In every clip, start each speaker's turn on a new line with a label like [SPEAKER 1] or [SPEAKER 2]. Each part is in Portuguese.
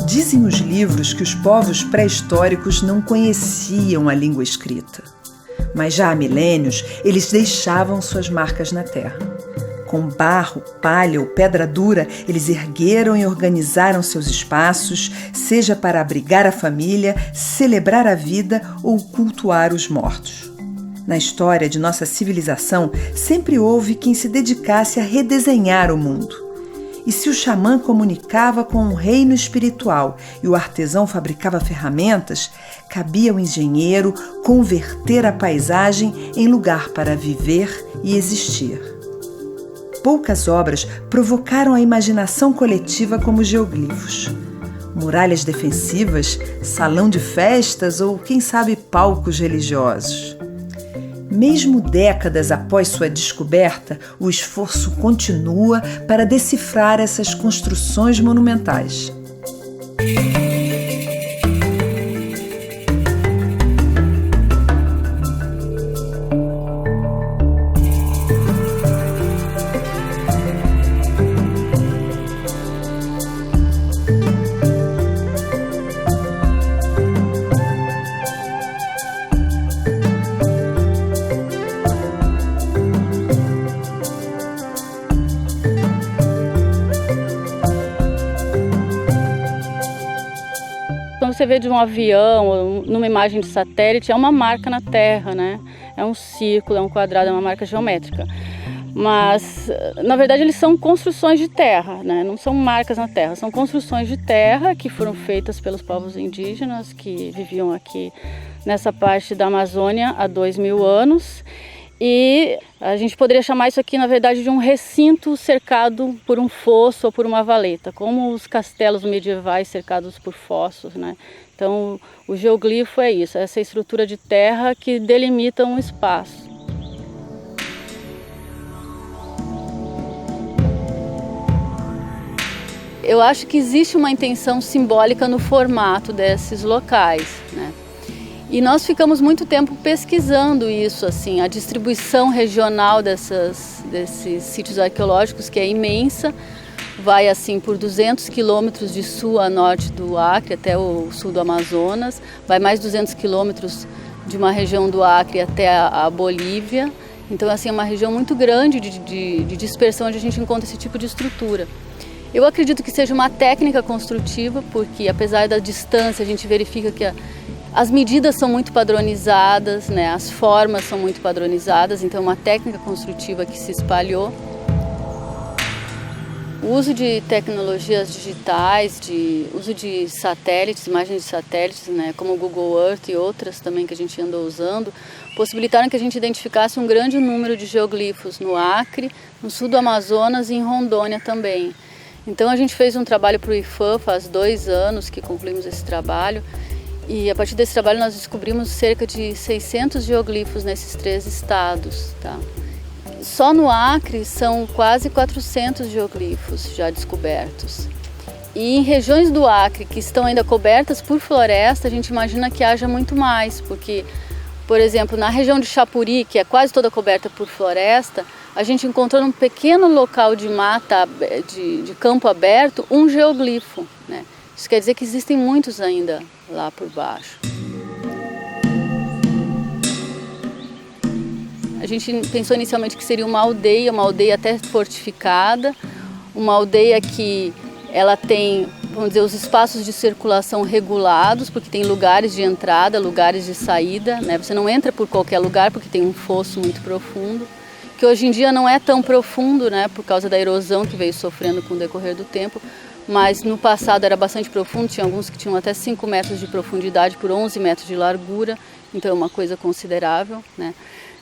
[SPEAKER 1] Dizem os livros que os povos pré-históricos não conheciam a língua escrita, mas já há milênios eles deixavam suas marcas na terra. Com barro, palha ou pedra dura, eles ergueram e organizaram seus espaços, seja para abrigar a família, celebrar a vida ou cultuar os mortos. Na história de nossa civilização, sempre houve quem se dedicasse a redesenhar o mundo. E se o xamã comunicava com um reino espiritual e o artesão fabricava ferramentas, cabia ao engenheiro converter a paisagem em lugar para viver e existir. Poucas obras provocaram a imaginação coletiva como geoglifos. Muralhas defensivas, salão de festas ou, quem sabe, palcos religiosos. Mesmo décadas após sua descoberta, o esforço continua para decifrar essas construções monumentais.
[SPEAKER 2] Quando você vê de um avião ou numa imagem de satélite, é uma marca na Terra, né? É um círculo, é um quadrado, é uma marca geométrica. Mas, na verdade, eles são construções de terra, né? Não são marcas na terra, são construções de terra que foram feitas pelos povos indígenas que viviam aqui nessa parte da Amazônia há 2.000 anos. E a gente poderia chamar isso aqui, na verdade, de um recinto cercado por um fosso ou por uma valeta, como os castelos medievais cercados por fossos, né? Então, o geoglifo é isso, é essa estrutura de terra que delimita um espaço. Eu acho que existe uma intenção simbólica no formato desses locais, né? E nós ficamos muito tempo pesquisando isso, assim, a distribuição regional desses sítios arqueológicos, que é imensa, vai assim por 200 quilômetros de sul a norte do Acre até o sul do Amazonas, vai mais 200 quilômetros de uma região do Acre até a Bolívia. Então, assim, é uma região muito grande de dispersão onde a gente encontra esse tipo de estrutura. Eu acredito que seja uma técnica construtiva, porque apesar da distância a gente verifica que as medidas são muito padronizadas, né? As formas são muito padronizadas, então é uma técnica construtiva que se espalhou. O uso de tecnologias digitais, uso de satélites, imagens de satélites, né? Como o Google Earth e outras também que a gente andou usando, possibilitaram que a gente identificasse um grande número de geoglifos no Acre, no sul do Amazonas e em Rondônia também. Então a gente fez um trabalho para o IFAM, faz 2 anos que concluímos esse trabalho, e a partir desse trabalho nós descobrimos cerca de 600 geoglifos nesses 3 estados. Tá? Só no Acre são quase 400 geoglifos já descobertos. E em regiões do Acre que estão ainda cobertas por floresta, a gente imagina que haja muito mais, porque, por exemplo, na região de Chapuri, que é quase toda coberta por floresta, a gente encontrou num pequeno local de mata, de campo aberto, um geoglifo, né? Isso quer dizer que existem muitos ainda lá por baixo. A gente pensou inicialmente que seria uma aldeia até fortificada, uma aldeia que ela tem, vamos dizer, os espaços de circulação regulados, porque tem lugares de entrada, lugares de saída, né? Você não entra por qualquer lugar porque tem um fosso muito profundo, que hoje em dia não é tão profundo, né? Por causa da erosão que veio sofrendo com o decorrer do tempo, mas no passado era bastante profundo, tinha alguns que tinham até 5 metros de profundidade por 11 metros de largura, então é uma coisa considerável, né?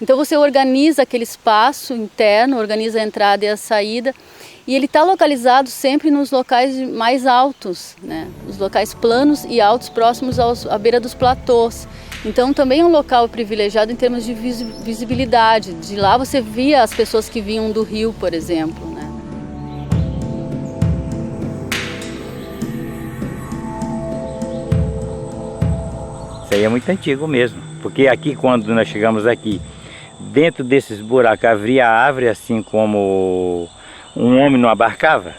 [SPEAKER 2] Então você organiza aquele espaço interno, organiza a entrada e a saída, e ele está localizado sempre nos locais mais altos, né? Os locais planos e altos próximos à beira dos platôs. Então também é um local privilegiado em termos de visibilidade. De lá você via as pessoas que vinham do rio, por exemplo, né?
[SPEAKER 3] aí é muito antigo mesmo. Porque aqui, quando nós chegamos aqui, dentro desses buracos havia árvore, assim como um homem não abarcava.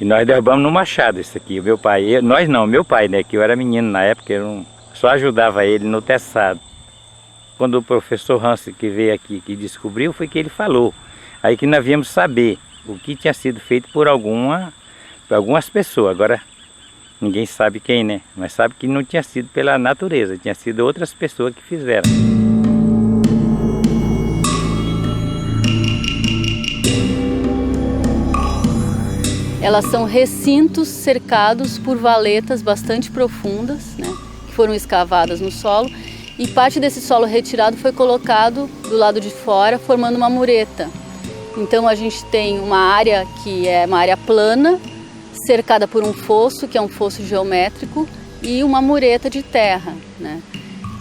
[SPEAKER 3] E nós derrubamos no machado isso aqui. O meu pai, nós não, meu pai, né? Que eu era menino na época, eu só ajudava ele no teçado. Quando o professor Hansen, que veio aqui, que descobriu, foi que ele falou. Aí que nós viemos saber o que tinha sido feito por algumas pessoas. Agora, ninguém sabe quem, né? Mas sabe que não tinha sido pela natureza, tinha sido outras pessoas que fizeram.
[SPEAKER 2] Elas são recintos cercados por valetas bastante profundas, né, que foram escavadas no solo, e parte desse solo retirado foi colocado do lado de fora, formando uma mureta. Então a gente tem uma área que é uma área plana, cercada por um fosso, que é um fosso geométrico, e uma mureta de terra, né?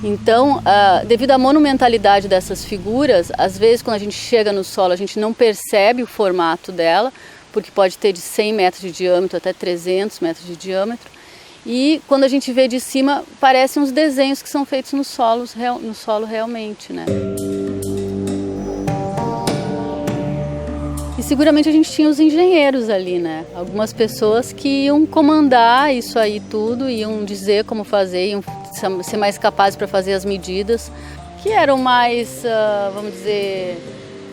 [SPEAKER 2] Então, devido à monumentalidade dessas figuras, às vezes quando a gente chega no solo a gente não percebe o formato dela, porque pode ter de 100 metros de diâmetro até 300 metros de diâmetro. E quando a gente vê de cima, parecem uns desenhos que são feitos no solo realmente, né? E seguramente a gente tinha os engenheiros ali, né? Algumas pessoas que iam comandar isso aí tudo, iam dizer como fazer, iam ser mais capazes para fazer as medidas, que eram mais, vamos dizer,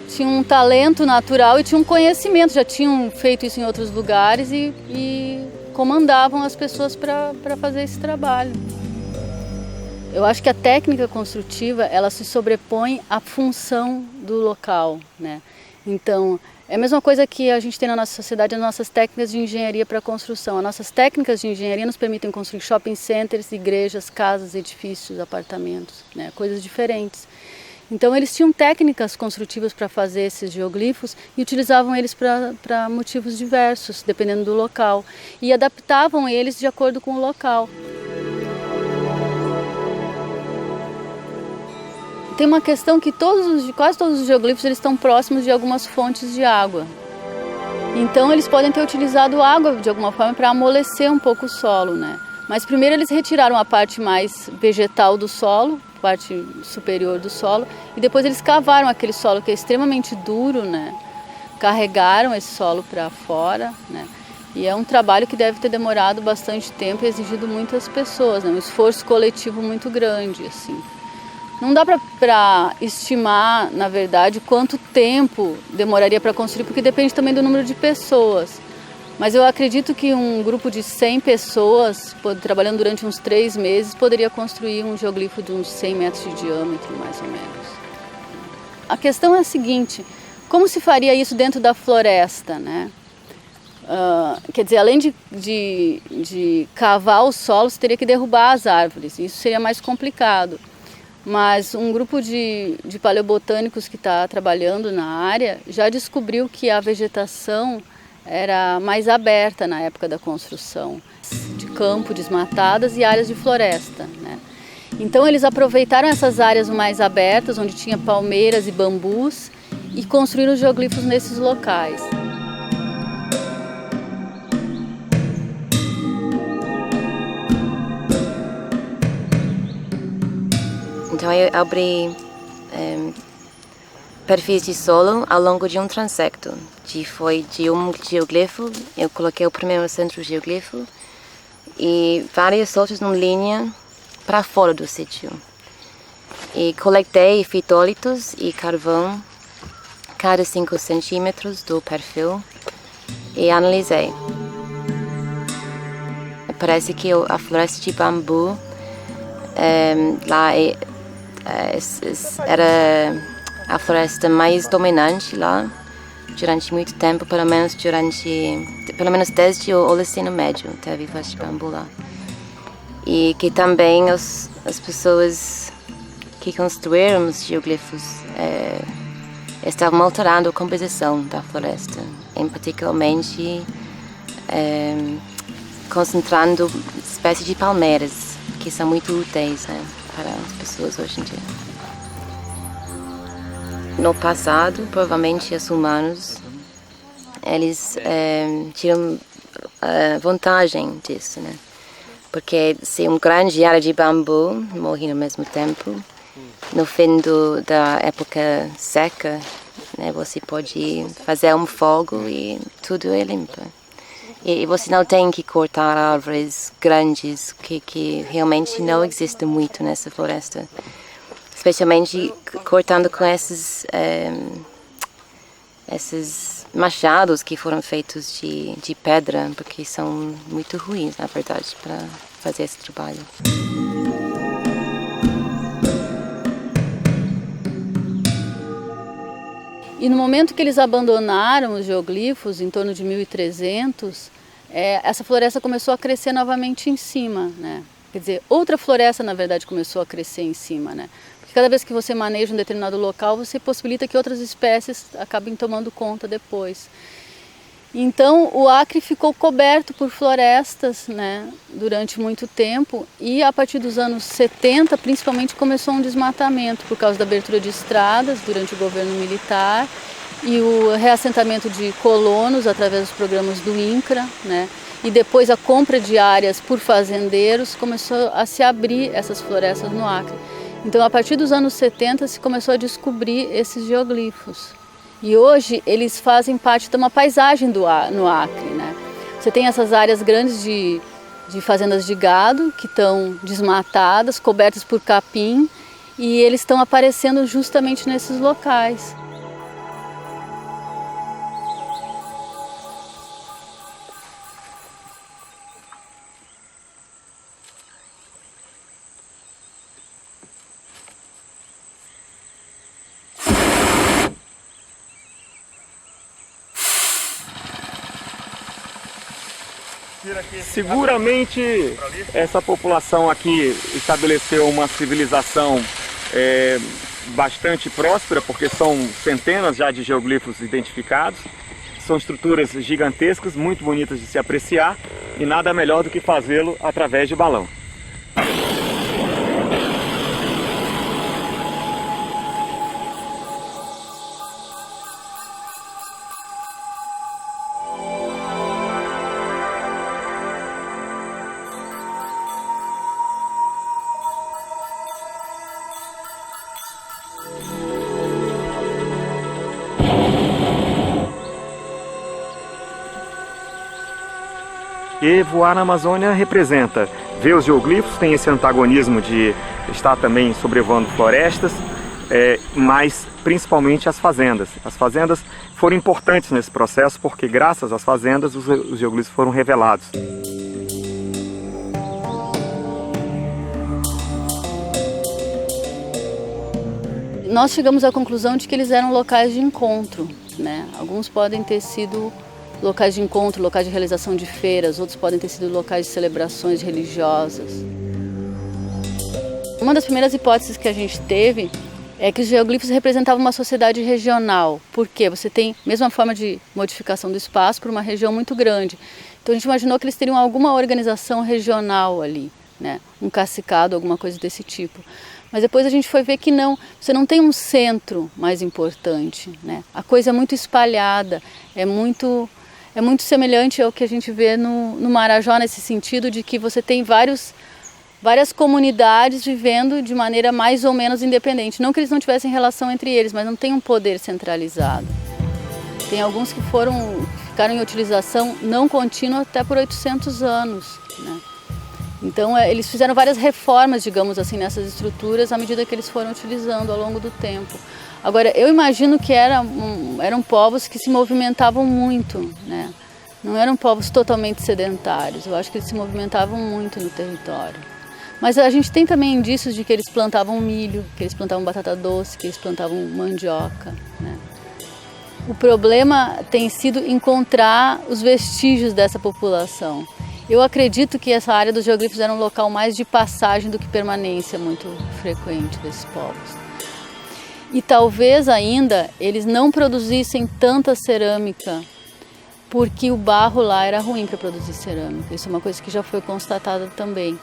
[SPEAKER 2] tinham um talento natural e tinham um conhecimento, já tinham feito isso em outros lugares e comandavam as pessoas para fazer esse trabalho. Eu acho que a técnica construtiva, ela se sobrepõe à função do local, né? Então, é a mesma coisa que a gente tem na nossa sociedade, as nossas técnicas de engenharia para construção. As nossas técnicas de engenharia nos permitem construir shopping centers, igrejas, casas, edifícios, apartamentos, né? Coisas diferentes. Então eles tinham técnicas construtivas para fazer esses geoglifos e utilizavam eles para motivos diversos, dependendo do local. E adaptavam eles de acordo com o local. Tem uma questão que quase todos os geoglifos eles estão próximos de algumas fontes de água. Então eles podem ter utilizado água de alguma forma para amolecer um pouco o solo, né? Mas primeiro eles retiraram a parte mais vegetal do solo, parte superior do solo, e depois eles cavaram aquele solo que é extremamente duro, né? Carregaram esse solo para fora, né? E é um trabalho que deve ter demorado bastante tempo e exigido muitas pessoas, né? Um esforço coletivo muito grande, assim. Não dá para estimar, na verdade, quanto tempo demoraria para construir, porque depende também do número de pessoas. Mas eu acredito que um grupo de 100 pessoas, trabalhando durante uns 3 meses, poderia construir um geoglifo de uns 100 metros de diâmetro, mais ou menos. A questão é a seguinte: como se faria isso dentro da floresta, né? Quer dizer, além de cavar o solo, você teria que derrubar as árvores. Isso seria mais complicado. Mas um grupo de paleobotânicos que está trabalhando na área já descobriu que a vegetação era mais aberta na época da construção, de campo, desmatadas e áreas de floresta, né? Então eles aproveitaram essas áreas mais abertas, onde tinha palmeiras e bambus, e construíram geoglifos nesses locais.
[SPEAKER 4] Então eu abri perfis de solo ao longo de um transecto. Foi de um geoglifo, eu coloquei o primeiro centro geoglifo e várias outras numa linha para fora do sítio. E coletei fitólitos e carvão cada 5 centímetros do perfil e analisei. Parece que a floresta de bambu lá era a floresta mais dominante lá durante muito tempo, pelo menos desde o Holoceno Médio teve floresta de bambu lá. E que também as pessoas que construíram os geoglifos estavam alterando a composição da floresta, em particularmente concentrando espécies de palmeiras, que são muito úteis, né, para as pessoas hoje em dia. No passado, provavelmente os humanos, eles tiram vantagem disso, né? porque se uma grande área de bambu morre no mesmo tempo, no fim da época seca, né, você pode fazer um fogo e tudo é limpo. E você não tem que cortar árvores grandes que realmente não existem muito nessa floresta. Especialmente cortando com esses machados que foram feitos de pedra, porque são muito ruins, na verdade, para fazer esse trabalho.
[SPEAKER 2] E no momento que eles abandonaram os geoglifos, em torno de 1300, essa floresta começou a crescer novamente em cima, né? Quer dizer, outra floresta, na verdade, começou a crescer em cima, né? Porque cada vez que você maneja um determinado local, você possibilita que outras espécies acabem tomando conta depois. Então, o Acre ficou coberto por florestas, né, durante muito tempo, e a partir dos anos 70, principalmente, começou um desmatamento por causa da abertura de estradas durante o governo militar e o reassentamento de colonos através dos programas do INCRA, né, e depois a compra de áreas por fazendeiros, começou a se abrir essas florestas no Acre. Então, a partir dos anos 70, se começou a descobrir esses geoglifos. E hoje eles fazem parte de uma paisagem no Acre, né? Você tem essas áreas grandes de fazendas de gado que estão desmatadas, cobertas por capim, e eles estão aparecendo justamente nesses locais.
[SPEAKER 5] Seguramente essa população aqui estabeleceu uma civilização bastante próspera, porque são centenas já de geoglifos identificados. São estruturas gigantescas, muito bonitas de se apreciar, e nada melhor do que fazê-lo através de balão. E voar na Amazônia representa ver os geoglifos, tem esse antagonismo de estar também sobrevoando florestas, mas principalmente as fazendas. As fazendas foram importantes nesse processo porque graças às fazendas os geoglifos foram revelados.
[SPEAKER 2] Nós chegamos à conclusão de que eles eram locais de encontro, né? Alguns podem ter sido locais de encontro, locais de realização de feiras, outros podem ter sido locais de celebrações religiosas. Uma das primeiras hipóteses que a gente teve é que os geoglifos representavam uma sociedade regional, porque você tem a mesma forma de modificação do espaço por uma região muito grande. Então a gente imaginou que eles teriam alguma organização regional ali, né? Um cacicado, alguma coisa desse tipo. Mas depois a gente foi ver que não, você não tem um centro mais importante, né? A coisa é muito espalhada, é muito semelhante ao que a gente vê no Marajó, nesse sentido de que você tem várias comunidades vivendo de maneira mais ou menos independente. Não que eles não tivessem relação entre eles, mas não tem um poder centralizado. Tem alguns que ficaram em utilização não contínua até por 800 anos, né? Então eles fizeram várias reformas, digamos assim, nessas estruturas à medida que eles foram utilizando ao longo do tempo. Agora, eu imagino que eram povos que se movimentavam muito, né? Não eram povos totalmente sedentários, eu acho que eles se movimentavam muito no território. Mas a gente tem também indícios de que eles plantavam milho, que eles plantavam batata doce, que eles plantavam mandioca, né? O problema tem sido encontrar os vestígios dessa população. Eu acredito que essa área dos geoglifos era um local mais de passagem do que permanência muito frequente desses povos. E talvez ainda eles não produzissem tanta cerâmica porque o barro lá era ruim para produzir cerâmica. Isso é uma coisa que já foi constatada também.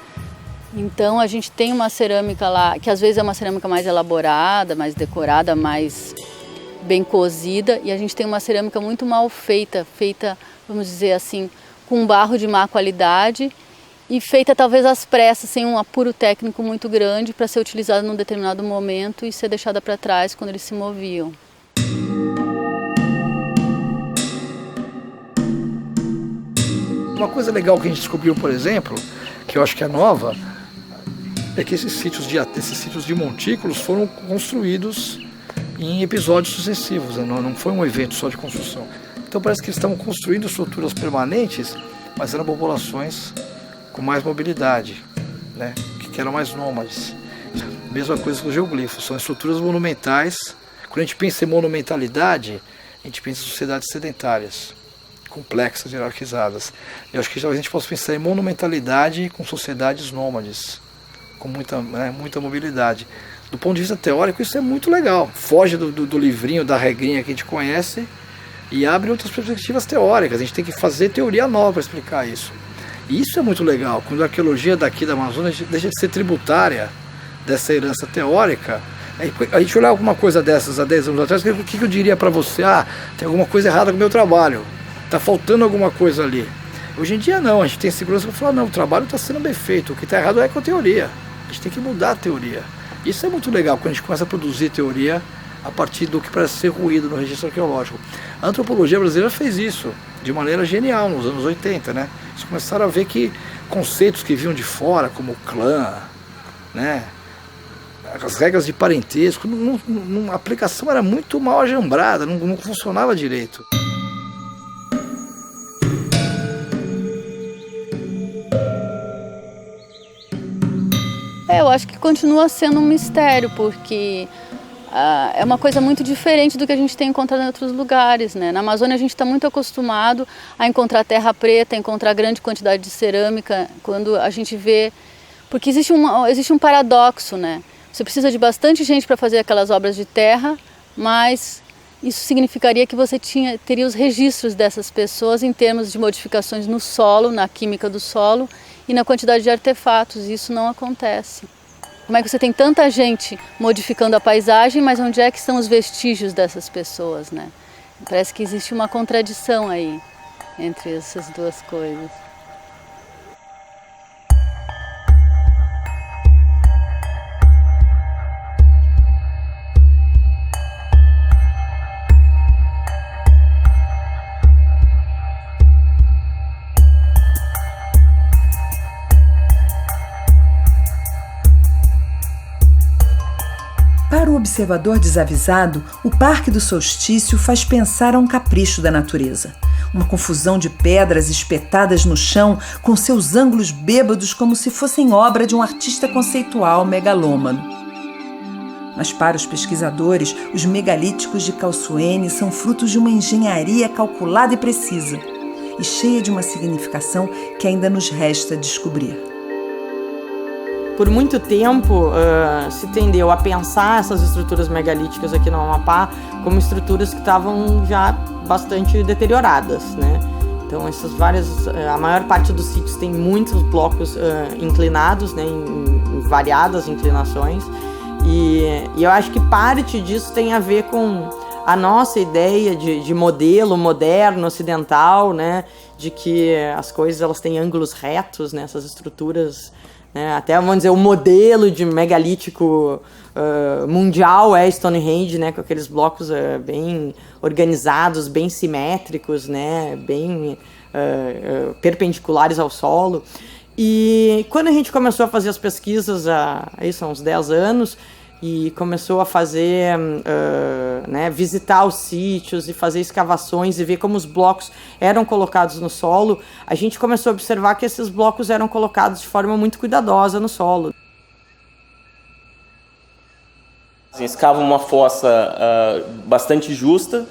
[SPEAKER 2] Então a gente tem uma cerâmica lá, que às vezes é uma cerâmica mais elaborada, mais decorada, mais bem cozida, e a gente tem uma cerâmica muito mal feita, vamos dizer assim, com barro de má qualidade e feita talvez às pressas, sem um apuro técnico muito grande para ser utilizada num determinado momento e ser deixada para trás quando eles se moviam.
[SPEAKER 6] Uma coisa legal que a gente descobriu, por exemplo, que eu acho que é nova, é que esses sítios de montículos foram construídos em episódios sucessivos, né? Não foi um evento só de construção. Então parece que eles estavam construindo estruturas permanentes, mas eram populações com mais mobilidade, né? Que eram mais nômades. Mesma coisa com os geoglifos, são estruturas monumentais. Quando a gente pensa em monumentalidade, a gente pensa em sociedades sedentárias, complexas, hierarquizadas. Eu acho que talvez a gente possa pensar em monumentalidade com sociedades nômades, com muita mobilidade. Do ponto de vista teórico, isso é muito legal. Foge do livrinho, da regrinha que a gente conhece e abre outras perspectivas teóricas. A gente tem que fazer teoria nova para explicar isso. E isso é muito legal. Quando a arqueologia daqui da Amazônia deixa de ser tributária dessa herança teórica, a gente olhar alguma coisa dessas há 10 anos atrás, o que eu diria para você? Tem alguma coisa errada com o meu trabalho. Está faltando alguma coisa ali. Hoje em dia não, a gente tem segurança para falar, não, o trabalho está sendo bem feito, o que está errado é com a teoria. A gente tem que mudar a teoria. Isso é muito legal, quando a gente começa a produzir teoria a partir do que parece ser ruído no registro arqueológico. A antropologia brasileira fez isso de maneira genial nos anos 80, né? Eles começaram a ver que conceitos que vinham de fora, como clã, né? As regras de parentesco, a aplicação era muito mal ajambrada, não funcionava direito.
[SPEAKER 2] Eu acho que continua sendo um mistério, porque é uma coisa muito diferente do que a gente tem encontrado em outros lugares, né? Na Amazônia a gente está muito acostumado a encontrar terra preta, a encontrar grande quantidade de cerâmica, quando a gente vê... Porque existe um paradoxo, né? Você precisa de bastante gente para fazer aquelas obras de terra, mas isso significaria que você teria os registros dessas pessoas em termos de modificações no solo, na química do solo e na quantidade de artefatos. Isso não acontece. Como é que você tem tanta gente modificando a paisagem, mas onde é que estão os vestígios dessas pessoas, né? Parece que existe uma contradição aí entre essas duas coisas.
[SPEAKER 1] Para o observador desavisado, o Parque do Solstício faz pensar a um capricho da natureza. Uma confusão de pedras espetadas no chão, com seus ângulos bêbados como se fossem obra de um artista conceitual megalômano. Mas para os pesquisadores, os megalíticos de Calçoene são frutos de uma engenharia calculada e precisa, e cheia de uma significação que ainda nos resta descobrir.
[SPEAKER 7] Por muito tempo se tendeu a pensar essas estruturas megalíticas aqui no Amapá como estruturas que estavam já bastante deterioradas, né? Então a maior parte dos sítios tem muitos blocos inclinados, né, em variadas inclinações, e eu acho que parte disso tem a ver com a nossa ideia de modelo moderno, ocidental, né, de que as coisas elas têm ângulos retos nessas estruturas. Até, vamos dizer, o modelo de megalítico mundial é Stonehenge, né, com aqueles blocos bem organizados, bem simétricos, né, bem perpendiculares ao solo. E quando a gente começou a fazer as pesquisas, isso há uns 10 anos, e começou a fazer, visitar os sítios e fazer escavações e ver como os blocos eram colocados no solo, a gente começou a observar que esses blocos eram colocados de forma muito cuidadosa no solo.
[SPEAKER 8] Escavam uma fossa bastante justa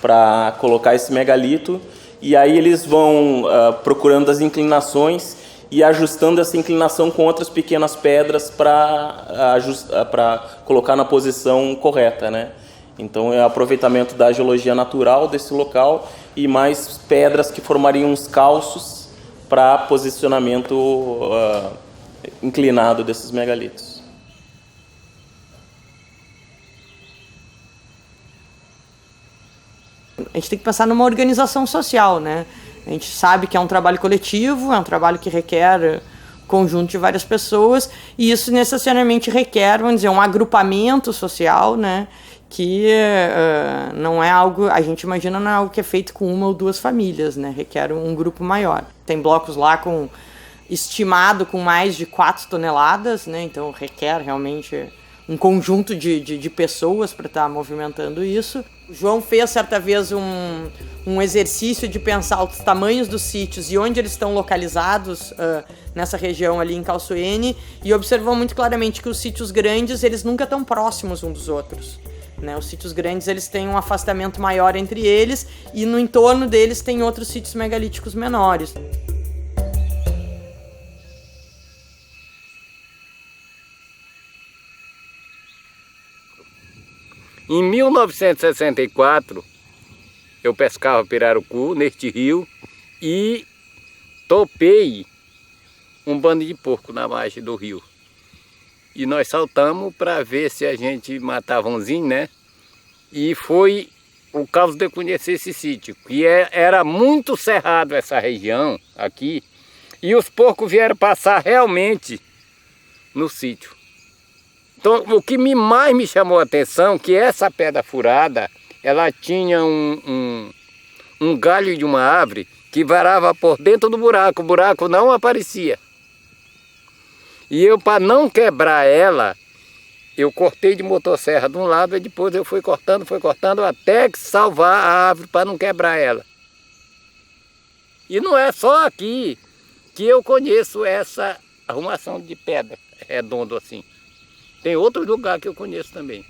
[SPEAKER 8] para colocar esse megalito, e aí eles vão procurando as inclinações e ajustando essa inclinação com outras pequenas pedras para colocar na posição correta, né? Então é aproveitamento da geologia natural desse local e mais pedras que formariam uns calços para posicionamento inclinado desses megalitos.
[SPEAKER 7] A gente tem que pensar numa organização social, né? A gente sabe que é um trabalho coletivo, é um trabalho que requer conjunto de várias pessoas, e isso necessariamente requer, vamos dizer, um agrupamento social, né, que não é algo, a gente imagina, não é algo que é feito com uma ou duas famílias, né, requer um grupo maior. Tem blocos lá estimado com mais de 4 toneladas, né, então requer realmente um conjunto de pessoas para estar movimentando isso. O João fez certa vez um exercício de pensar os tamanhos dos sítios e onde eles estão localizados nessa região ali em Calçoene, e observou muito claramente que os sítios grandes, eles nunca estão próximos uns dos outros, né? Os sítios grandes, eles têm um afastamento maior entre eles, e no entorno deles tem outros sítios megalíticos menores.
[SPEAKER 9] Em 1964, eu pescava pirarucu neste rio e topei um bando de porco na margem do rio. E nós saltamos para ver se a gente matava umzinho, né? E foi o caso de eu conhecer esse sítio, que era muito cerrado essa região aqui, e os porcos vieram passar realmente no sítio. Então, o que mais me chamou a atenção, que essa pedra furada, ela tinha um galho de uma árvore que varava por dentro do buraco, o buraco não aparecia. E eu, para não quebrar ela, eu cortei de motosserra de um lado e depois eu fui cortando até que salvar a árvore para não quebrar ela. E não é só aqui que eu conheço essa arrumação de pedra redondo assim. Tem outro lugar que eu conheço também.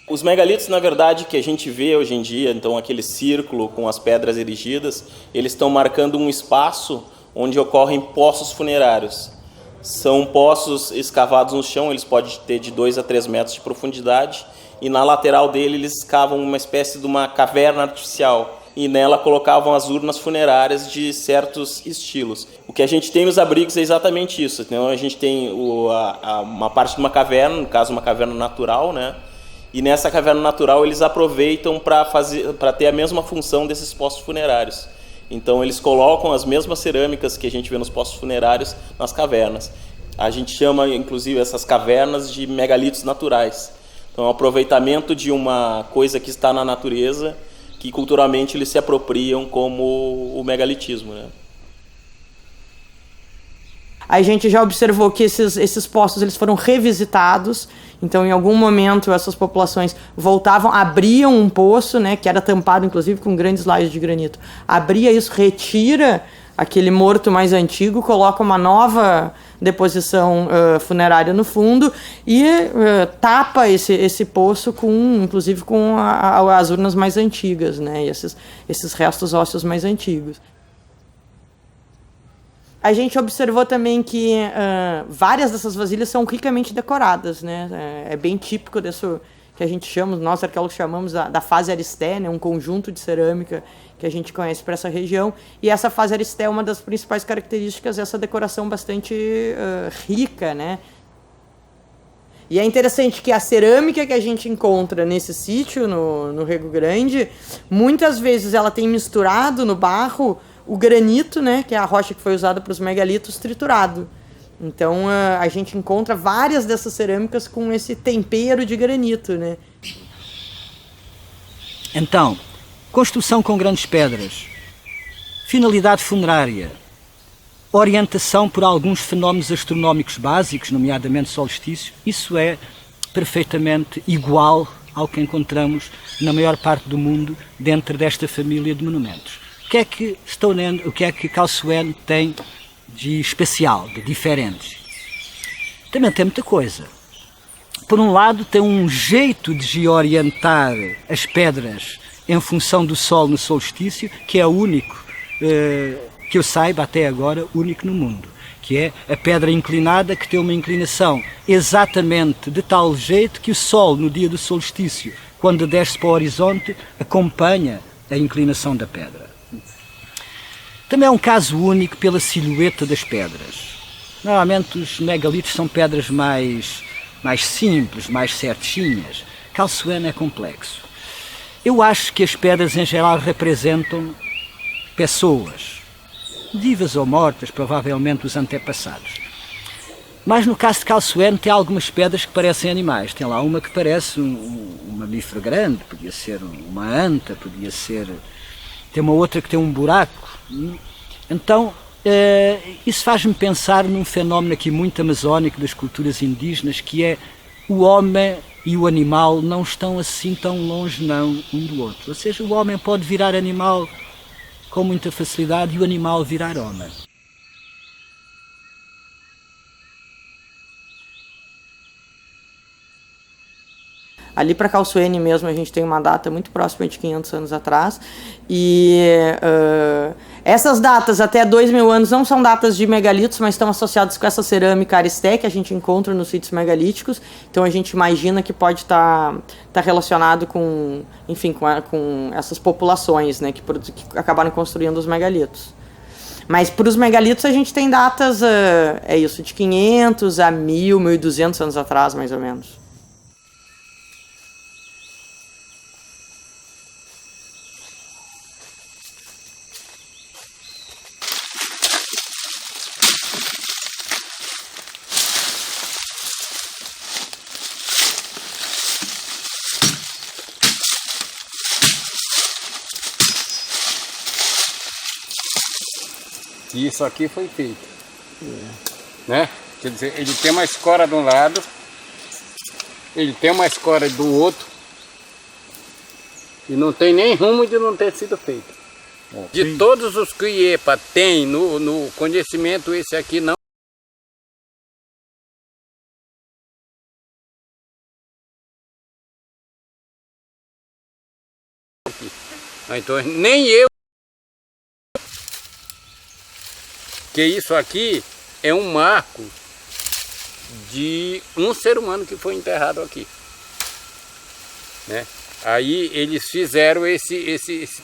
[SPEAKER 8] Os megalitos, na verdade, que a gente vê hoje em dia, então aquele círculo com as pedras erigidas, eles estão marcando um espaço onde ocorrem poços funerários. São poços escavados no chão, eles podem ter de 2 a 3 metros de profundidade, e na lateral dele eles escavam uma espécie de uma caverna artificial, e nela colocavam as urnas funerárias de certos estilos. O que a gente tem nos abrigos é exatamente isso. Então a gente tem uma parte de uma caverna, no caso uma caverna natural, né? E nessa caverna natural eles aproveitam para ter a mesma função desses poços funerários. Então eles colocam as mesmas cerâmicas que a gente vê nos poços funerários nas cavernas. A gente chama inclusive essas cavernas de megalitos naturais. Então é um aproveitamento de uma coisa que está na natureza, que culturalmente eles se apropriam como o megalitismo, né?
[SPEAKER 7] A gente já observou que esses poços eles foram revisitados, então em algum momento essas populações voltavam, abriam um poço, né, que era tampado inclusive com grandes lajes de granito, abria isso, retira aquele morto mais antigo, coloca uma nova deposição funerária no fundo e tapa esse poço inclusive com as urnas mais antigas, né, e esses restos ósseos mais antigos. A gente observou também que várias dessas vasilhas são ricamente decoradas, né? É bem típico disso que a gente chama, nós arqueólogos chamamos da fase aristé, né? Um conjunto de cerâmica que a gente conhece para essa região. E essa fase aristé, uma das principais características é essa decoração bastante rica, né? E é interessante que a cerâmica que a gente encontra nesse sítio, no Rego Grande, muitas vezes ela tem misturado no barro o granito, né, que é a rocha que foi usada para os megalitos, triturado. Então a gente encontra várias dessas cerâmicas com esse tempero de granito, né?
[SPEAKER 10] Então, construção com grandes pedras, finalidade funerária, orientação por alguns fenómenos astronómicos básicos, nomeadamente solstício, isso é perfeitamente igual ao que encontramos na maior parte do mundo dentro desta família de monumentos. O que é que Calçoene tem de especial, de diferente? Também tem muita coisa. Por um lado, tem um jeito de orientar as pedras em função do sol no solstício, que é único, que eu saiba até agora, único no mundo, que é a pedra inclinada, que tem uma inclinação exatamente de tal jeito que o sol, no dia do solstício, quando desce para o horizonte, acompanha a inclinação da pedra. Também é um caso único pela silhueta das pedras. Normalmente os megalitos são pedras mais simples, mais certinhas. Calçoene é complexo. Eu acho que as pedras em geral representam pessoas, vivas ou mortas, provavelmente os antepassados. Mas no caso de Calçoene tem algumas pedras que parecem animais. Tem lá uma que parece um mamífero grande, podia ser uma anta, podia ser... Tem uma outra que tem um buraco. Então, isso faz-me pensar num fenómeno aqui muito amazónico das culturas indígenas, que é o homem e o animal não estão assim tão longe não um do outro. Ou seja, o homem pode virar animal com muita facilidade e o animal virar homem.
[SPEAKER 7] Ali para Calçoene mesmo a gente tem uma data muito próxima de 500 anos atrás e essas datas até 2000 anos não são datas de megalitos, mas estão associadas com essa cerâmica aristé que a gente encontra nos sítios megalíticos, então a gente imagina que pode estar relacionado com, enfim, com essas populações, né, que acabaram construindo os megalitos. Mas para os megalitos a gente tem datas, de 500 a 1000, 1200 anos atrás, mais ou menos.
[SPEAKER 9] E isso aqui foi feito, né? Quer dizer, ele tem uma escora de um lado, ele tem uma escora do outro, e não tem nem rumo de não ter sido feito. De todos os que IEPA tem no conhecimento, esse aqui não. Então, nem eu. Que isso aqui é um marco de um ser humano que foi enterrado aqui, né? Aí eles fizeram esses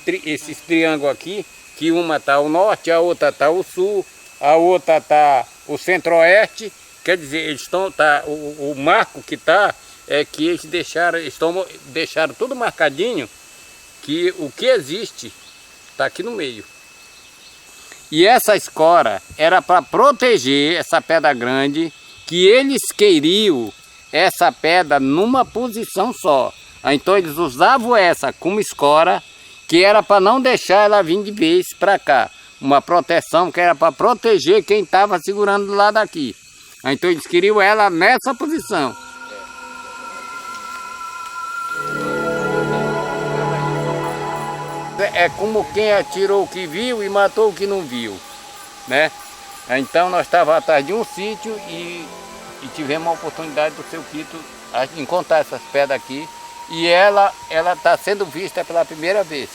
[SPEAKER 9] triângulos aqui, que uma está ao norte, a outra está ao sul, a outra está o centro-oeste. Quer dizer, eles estão, o marco que está é que eles deixaram tudo marcadinho, que o que existe está aqui no meio. E essa escora era para proteger essa pedra grande, que eles queriam essa pedra numa posição só. Então eles usavam essa como escora, que era para não deixar ela vir de vez para cá. Uma proteção que era para proteger quem estava segurando do lado daqui. Então eles queriam ela nessa posição. É como quem atirou o que viu e matou o que não viu, né? Então nós estávamos atrás de um sítio e tivemos a oportunidade do seu Quito encontrar essas pedras aqui, e ela está sendo vista pela primeira vez.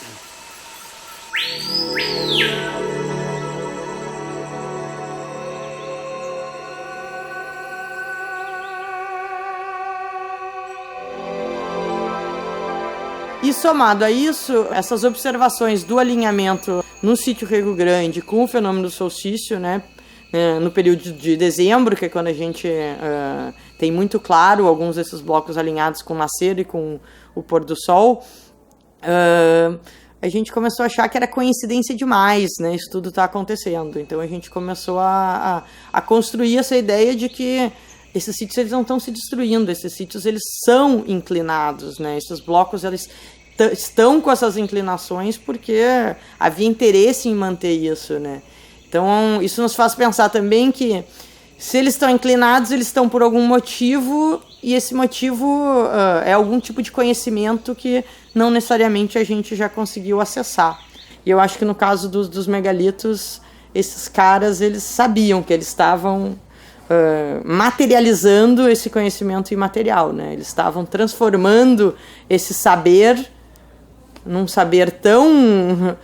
[SPEAKER 7] E somado a isso, essas observações do alinhamento no sítio Rego Grande com o fenômeno do solstício, né, no período de dezembro, que é quando a gente tem muito claro alguns desses blocos alinhados com o nascer e com o pôr do sol, a gente começou a achar que era coincidência demais, né, isso tudo está acontecendo. Então a gente começou a construir essa ideia de que esses sítios eles não estão se destruindo, esses sítios eles são inclinados, né? Esses blocos eles estão com essas inclinações porque havia interesse em manter isso, né? Então isso nos faz pensar também que se eles estão inclinados, eles estão por algum motivo, e esse motivo é algum tipo de conhecimento que não necessariamente a gente já conseguiu acessar. E eu acho que no caso dos megalitos, esses caras eles sabiam que eles estavam materializando esse conhecimento imaterial, né? Eles estavam transformando esse saber num saber tão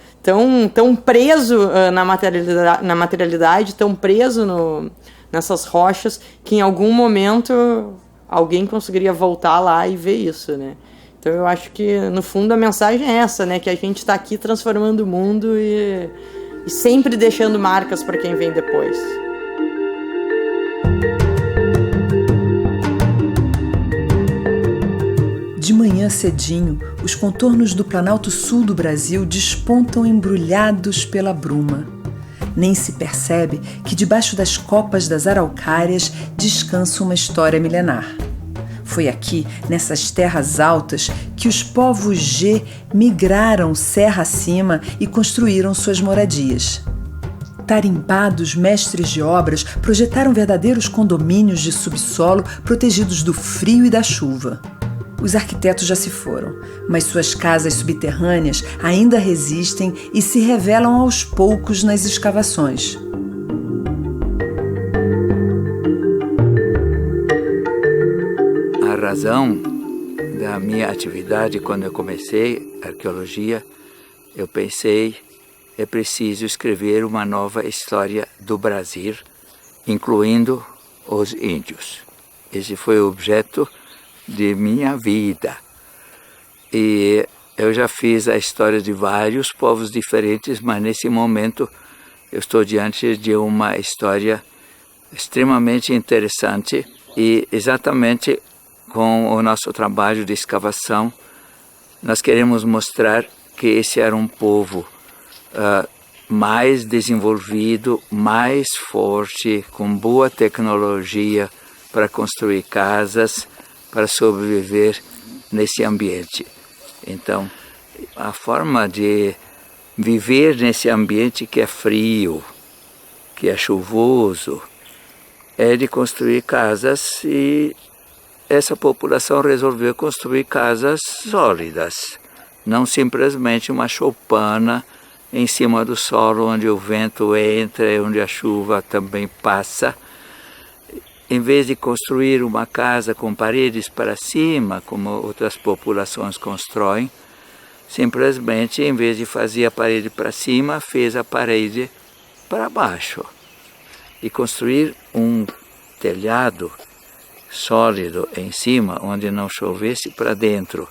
[SPEAKER 7] preso na materialidade, tão preso nessas rochas, que em algum momento alguém conseguiria voltar lá e ver isso, né? Então eu acho que no fundo a mensagem é essa, né? Que a gente está aqui transformando o mundo e sempre deixando marcas para quem vem depois.
[SPEAKER 1] De manhã manhã cedinho, os contornos do Planalto Sul do Brasil despontam embrulhados pela bruma. Nem se percebe que debaixo das copas das araucárias descansa uma história milenar. Foi aqui, nessas terras altas, que os povos G migraram serra acima e construíram suas moradias. Tarimbados mestres de obras projetaram verdadeiros condomínios de subsolo protegidos do frio e da chuva. Os arquitetos já se foram, mas suas casas subterrâneas ainda resistem e se revelam aos poucos nas escavações.
[SPEAKER 11] A razão da minha atividade, quando eu comecei a arqueologia, eu pensei, é preciso escrever uma nova história do Brasil, incluindo os índios. Esse foi o objeto de minha vida. E eu já fiz a história de vários povos diferentes, mas nesse momento eu estou diante de uma história extremamente interessante e exatamente com o nosso trabalho de escavação nós queremos mostrar que esse era um povo mais desenvolvido, mais forte, com boa tecnologia para construir casas, para sobreviver nesse ambiente. Então, a forma de viver nesse ambiente que é frio, que é chuvoso, é de construir casas, e essa população resolveu construir casas sólidas, não simplesmente uma choupana em cima do solo onde o vento entra e onde a chuva também passa. Em vez de construir uma casa com paredes para cima, como outras populações constroem, simplesmente, em vez de fazer a parede para cima, fez a parede para baixo. E construir um telhado sólido em cima, onde não chovesse para dentro,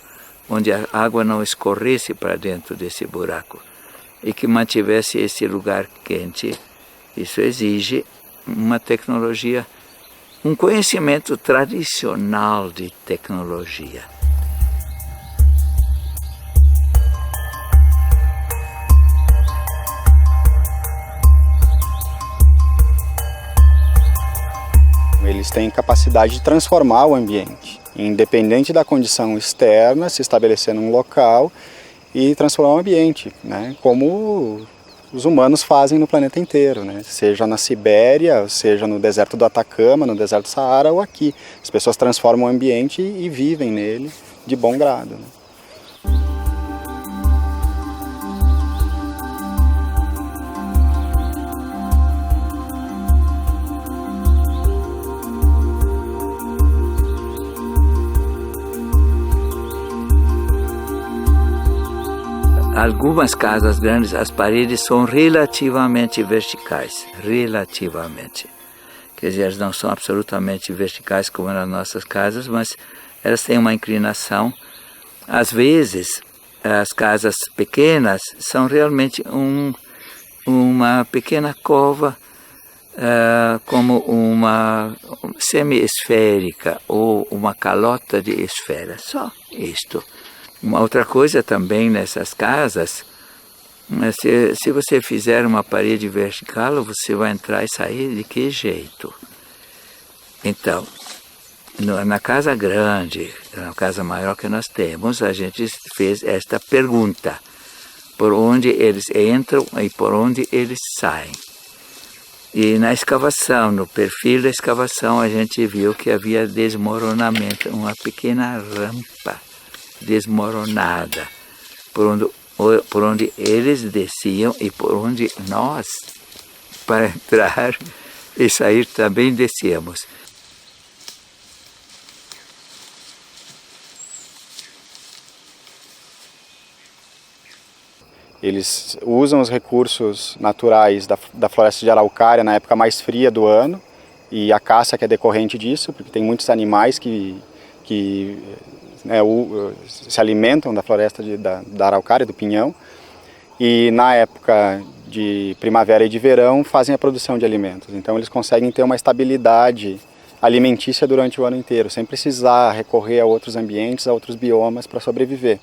[SPEAKER 11] onde a água não escorresse para dentro desse buraco, e que mantivesse esse lugar quente. Isso exige uma tecnologia, um conhecimento tradicional de tecnologia.
[SPEAKER 12] Eles têm capacidade de transformar o ambiente, independente da condição externa, se estabelecer num local e transformar o ambiente, né? Como os humanos fazem no planeta inteiro, né? Seja na Sibéria, seja no deserto do Atacama, no deserto do Saara ou aqui. As pessoas transformam o ambiente e vivem nele de bom grado, né?
[SPEAKER 11] Algumas casas grandes, as paredes são relativamente verticais, relativamente. Quer dizer, elas não são absolutamente verticais como nas nossas casas, mas elas têm uma inclinação. Às vezes, as casas pequenas são realmente uma pequena cova, como uma semi-esférica ou uma calota de esfera, só isto. Uma outra coisa também nessas casas, se você fizer uma parede vertical, você vai entrar e sair de que jeito? Então, na casa grande, na casa maior que nós temos, a gente fez esta pergunta: por onde eles entram e por onde eles saem? E na escavação, no perfil da escavação, a gente viu que havia desmoronamento, uma pequena rampa desmoronada, por onde eles desciam e por onde nós, para entrar e sair, também descíamos.
[SPEAKER 12] Eles usam os recursos naturais da floresta de araucária na época mais fria do ano, e a caça que é decorrente disso, porque tem muitos animais que se alimentam da floresta da araucária, do pinhão, e na época de primavera e de verão fazem a produção de alimentos. Então eles conseguem ter uma estabilidade alimentícia durante o ano inteiro, sem precisar recorrer a outros ambientes, a outros biomas para sobreviver.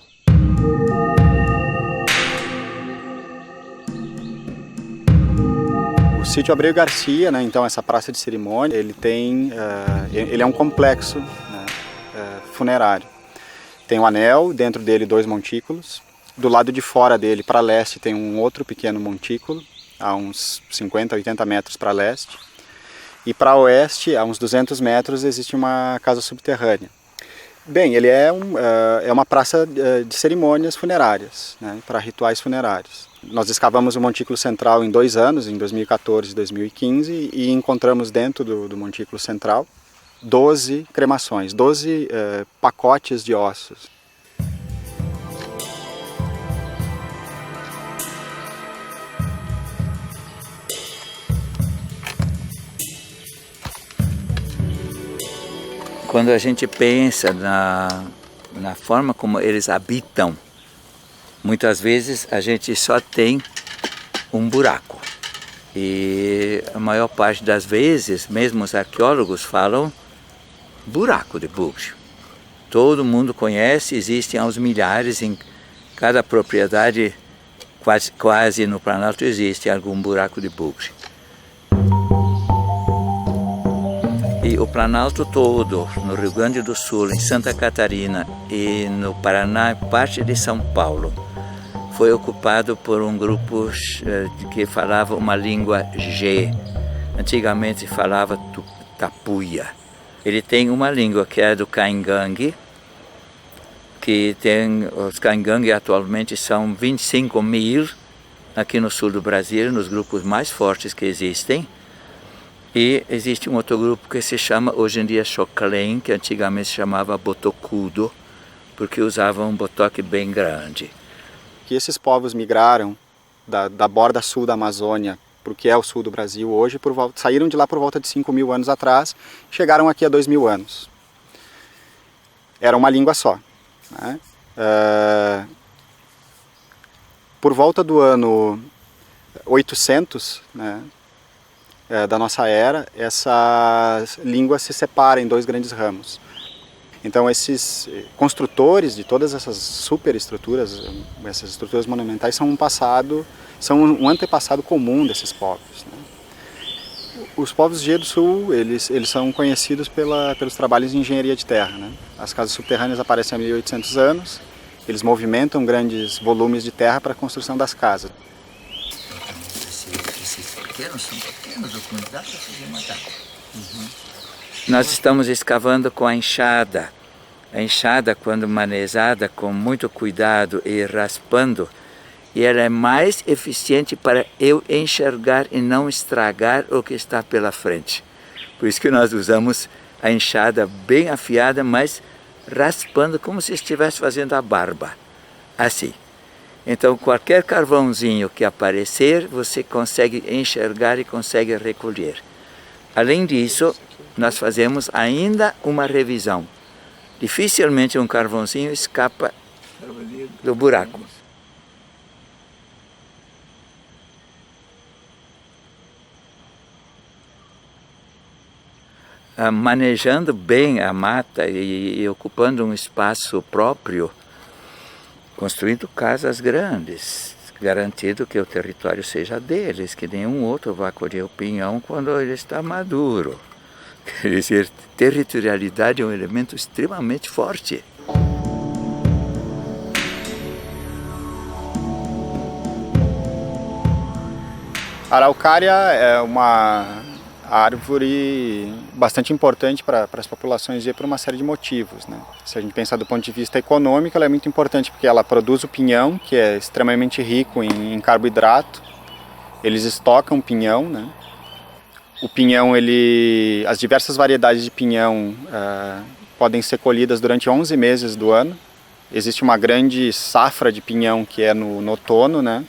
[SPEAKER 12] O sítio Abreu Garcia, né, então essa praça de cerimônia, ele é um complexo, né, funerário. Tem um anel, dentro dele 2 montículos. Do lado de fora dele, para leste, tem um outro pequeno montículo, a uns 50, 80 metros para leste. E para oeste, a uns 200 metros, existe uma casa subterrânea. Bem, ele é uma praça de cerimônias funerárias, né, para rituais funerários. Nós escavamos o montículo central em 2 anos, em 2014 e 2015, e encontramos dentro do montículo central 12 cremações, 12 pacotes de ossos.
[SPEAKER 11] Quando a gente pensa na forma como eles habitam, muitas vezes a gente só tem um buraco. E a maior parte das vezes, mesmo os arqueólogos falam buraco de bugio. Todo mundo conhece, existem aos milhares, em cada propriedade, quase no Planalto existe algum buraco de bugio. E o Planalto todo, no Rio Grande do Sul, em Santa Catarina e no Paraná, parte de São Paulo, foi ocupado por um grupo que falava uma língua G. Antigamente falava Tapuia. Ele tem uma língua que é do Caingangue, que tem, os Caingangue atualmente são 25 mil aqui no sul do Brasil, nos grupos mais fortes que existem. E existe um outro grupo que se chama, hoje em dia, Xoclém, que antigamente se chamava Botocudo, porque usava um botoque bem grande.
[SPEAKER 12] Que esses povos migraram da borda sul da Amazônia para o que é o sul do Brasil hoje, saíram de lá por volta de 5.000 anos atrás, chegaram aqui há 2.000 anos. Era uma língua só, né? Por volta do ano 800, né, da nossa era, essa língua se separa em 2 grandes ramos. Então esses construtores de todas essas superestruturas, essas estruturas monumentais, são um antepassado comum desses povos, né? Os povos G do Sul, eles são conhecidos pelos trabalhos de engenharia de terra, né? As casas subterrâneas aparecem há 1.800 anos, eles movimentam grandes volumes de terra para a construção das casas.
[SPEAKER 11] Esses pequenos são pequenos, dá para fazer matar. Nós estamos escavando com a enxada. A enxada, quando manejada com muito cuidado e raspando, e ela é mais eficiente para eu enxergar e não estragar o que está pela frente. Por isso que nós usamos a enxada bem afiada, mas raspando como se estivesse fazendo a barba. Assim. Então, qualquer carvãozinho que aparecer, você consegue enxergar e consegue recolher. Além disso, nós fazemos ainda uma revisão. Dificilmente um carvãozinho escapa do buraco. Manejando bem a mata e ocupando um espaço próprio, construindo casas grandes, garantido que o território seja deles, que nenhum outro vá colher o pinhão quando ele está maduro. Quer dizer, territorialidade é um elemento extremamente forte.
[SPEAKER 12] A araucária é uma árvore bastante importante para as populações G por uma série de motivos, né? Se a gente pensar do ponto de vista econômico, ela é muito importante porque ela produz o pinhão, que é extremamente rico em carboidrato. Eles estocam pinhão, né? O pinhão, as diversas variedades de pinhão podem ser colhidas durante 11 meses do ano. Existe uma grande safra de pinhão que é no outono, né?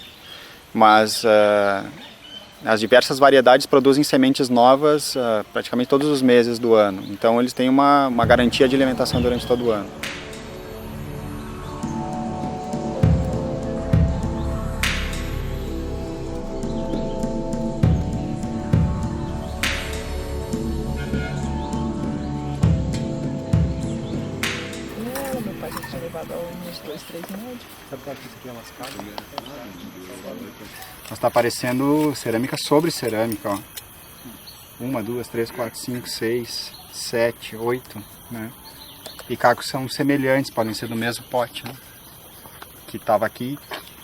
[SPEAKER 12] Mas as diversas variedades produzem sementes novas praticamente todos os meses do ano. Então eles têm uma garantia de alimentação durante todo o ano.
[SPEAKER 6] 2, 3 médios.
[SPEAKER 12] Sabe qual que isso aqui é lascado? Mas tá aparecendo cerâmica sobre cerâmica, ó. 1, 2, 3, 4, 5, 6, 7, 8, né? E cacos são semelhantes, podem ser do mesmo pote, né? Que tava aqui,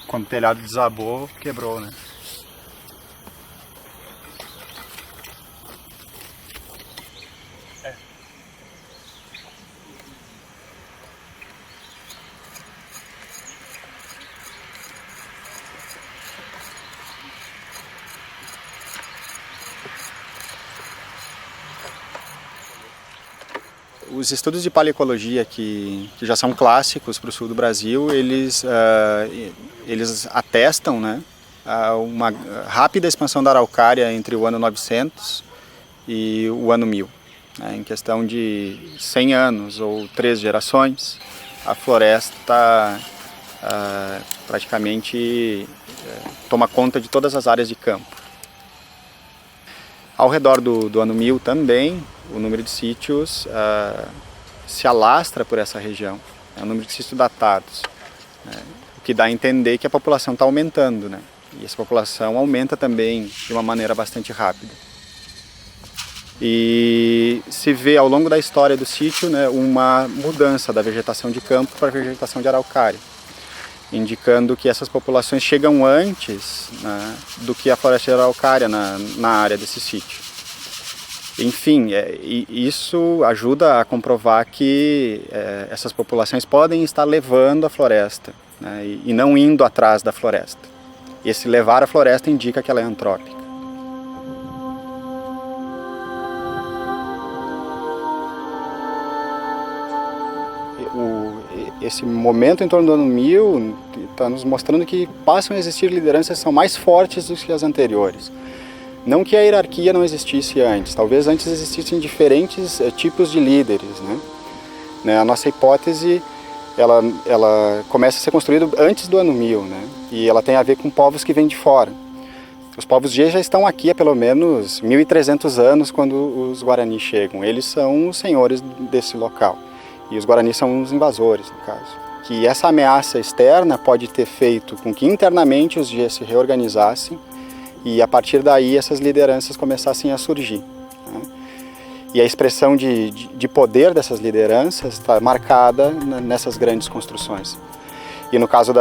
[SPEAKER 12] quando o telhado desabou, quebrou, né? Os estudos de paleoecologia que já são clássicos para o sul do Brasil, eles atestam, né, uma rápida expansão da araucária entre o ano 900 e o ano 1000. Né, em questão de 100 anos ou 3 gerações, a floresta praticamente toma conta de todas as áreas de campo. Ao redor do ano 1000 também, o número de sítios se alastra por essa região, o número de sítios datados, né? O que dá a entender que a população está aumentando, né? E essa população aumenta também de uma maneira bastante rápida. E se vê ao longo da história do sítio, né, uma mudança da vegetação de campo para a vegetação de araucária, indicando que essas populações chegam antes, né, do que a floresta de araucária na área desse sítio. Enfim, isso ajuda a comprovar que essas populações podem estar levando a floresta, né, e não indo atrás da floresta. E esse levar a floresta indica que ela é antrópica. Esse momento em torno do ano 1000 está nos mostrando que passam a existir lideranças que são mais fortes do que as anteriores. Não que a hierarquia não existisse antes, talvez antes existissem diferentes tipos de líderes, né? A nossa hipótese, ela começa a ser construída antes do ano 1000, né? E ela tem a ver com povos que vêm de fora. Os povos G já estão aqui há pelo menos 1.300 anos quando os Guarani chegam. Eles são os senhores desse local. E os Guarani são os invasores, no caso. Que essa ameaça externa pode ter feito com que internamente os G se reorganizassem e a partir daí essas lideranças começassem a surgir, né? E a expressão de poder dessas lideranças está marcada nessas grandes construções. E no caso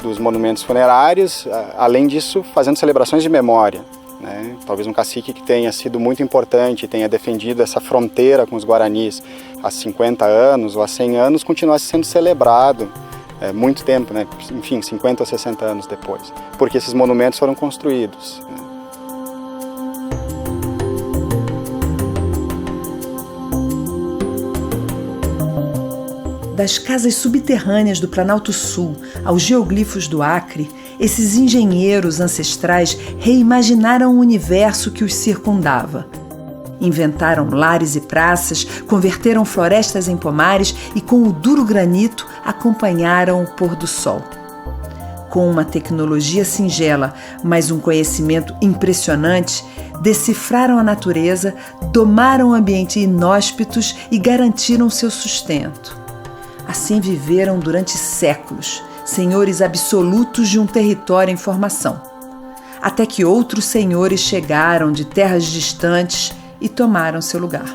[SPEAKER 12] dos monumentos funerários, além disso, fazendo celebrações de memória, né? Talvez um cacique que tenha sido muito importante, tenha defendido essa fronteira com os Guaranis há 50 anos ou há 100 anos, continuasse sendo celebrado muito tempo, né? Enfim, 50 ou 60 anos depois, porque esses monumentos foram construídos, né?
[SPEAKER 1] Das casas subterrâneas do Planalto Sul aos geoglifos do Acre, esses engenheiros ancestrais reimaginaram o universo que os circundava. Inventaram lares e praças, converteram florestas em pomares e, com o duro granito, acompanharam o pôr do sol. Com uma tecnologia singela, mas um conhecimento impressionante, decifraram a natureza, domaram ambientes inóspitos e garantiram seu sustento. Assim viveram durante séculos, senhores absolutos de um território em formação, até que outros senhores chegaram de terras distantes e tomaram seu lugar.